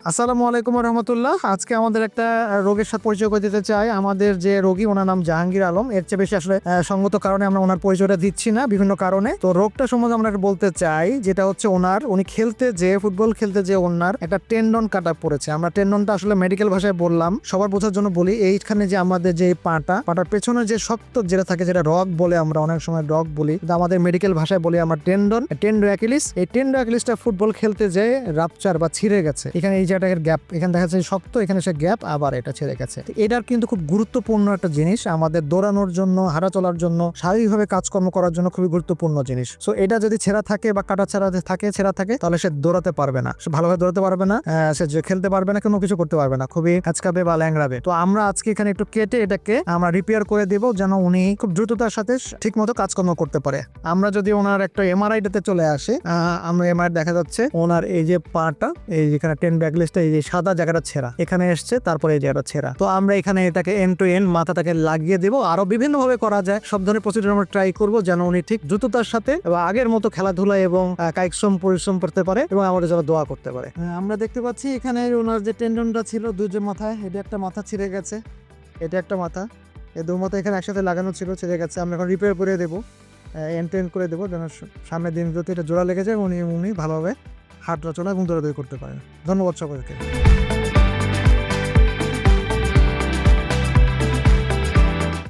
আসসালামু আলাইকুম রহমতুল্লাহ। আজকে আমাদের একটা রোগের সাথে পরিচয় করে দিতে চাই। আমাদের যে রোগী, ওনার নাম জাহাঙ্গীর আলম। এর চেয়ে বেশি আসলে সঙ্গত কারণে আমরা ওনার পরিচয়টা দিচ্ছি না, বিভিন্ন কারণে। তো রোগটা সম্বন্ধে আমরা বলতে চাই, যেটা হচ্ছে উনি খেলতে যে ফুটবল খেলতে যে ওনার একটা টেন্ডন কাটা পড়েছে। আমরা টেন্ডনটা আসলে মেডিকেল ভাষায় বললাম, সবার বোঝার জন্য বলি। এইখানে যে আমাদের যে পাটার পেছনে যে শক্ত যেটা থাকে, যেটা রগ বলে, আমরা অনেক সময় রগ বলি, কিন্তু আমাদের মেডিকেল ভাষায় বলি আমরা টেন্ডো অ্যাকিলিস। এই টেন্ডো অ্যাকিলিসটা ফুটবল খেলতে যে রাপচার বা ছিঁড়ে গেছে। এখানে এই জায়গাটার গ্যাপ, এখানে দেখা যাচ্ছে শক্ত, এখানে সে গ্যাপ, আবার এটা ছেড়ে গেছে। এটার কিন্তু খুব গুরুত্বপূর্ণ একটা জিনিস আমাদের দৌড়ানোর জন্য, হাঁটা চলার জন্য, শারীরিকভাবে কাজকর্ম করার জন্য খুবই গুরুত্বপূর্ণ জিনিস। সো এটা যদি ছেঁড়া থাকে বা কাটা ছেঁড়া থাকে, তাহলে সে দৌড়াতে পারবে না, সে ভালোভাবে দৌড়াতে পারবে না, সে খেলতে পারবে না, কোনো কিছু করতে পারবে না, খুবই আচকাবে বা ল্যাংড়াবে। তো আমরা আজকে এখানে একটু কেটে এটাকে আমরা রিপেয়ার করে দিব, যেন উনি খুব দ্রুততার সাথে ঠিক মতো কাজকর্ম করতে পারে। আমরা যদি ওনার একটা এমআরআইটাতে চলে আসি, আমরা এমআরআই দেখা যাচ্ছে ওনার এই যে পাটা, এই যেখানে ব্যাকলিস্টটা, এই যে সাদা জায়গাটা ছেঁড়া, এখানে এসছে, তারপরে এই জায়গাটা ছেঁড়া। তো আমরা এখানে এটাকে এন্ড টু এন্ড মাথাটাকে লাগিয়ে দিব। আরো বিভিন্ন ভাবে করা যায়, সব ধরনের প্রসিডিউর আমরা ট্রাই করবো, যেন উনি ঠিক দ্রুততার সাথে এবং আগের মতো খেলাধুলা এবং কায়িক পরিশ্রম করতে পারে এবং আমাদের জন্য দোয়া করতে পারে। আমরা দেখতে পাচ্ছি এখানে ওনার যে টেন্ডনটা ছিল দুই মাথায়, এটা একটা মাথা ছিঁড়ে গেছে, এটা একটা মাথা, এই দু মাথা এখানে একসাথে লাগানো ছিল, ছিঁড়ে গেছে। আমরা এখন রিপেয়ার করে দেবো, এন্ড টু এন্ড করে দেবো, যেন সামনের দিন যদি এটা জোড়া লেগে যায় উনি ভালোভাবে হাঁটা চলা এবং দৌড়াদৌড়ি করতে পারেন। ধন্যবাদ সকলকে।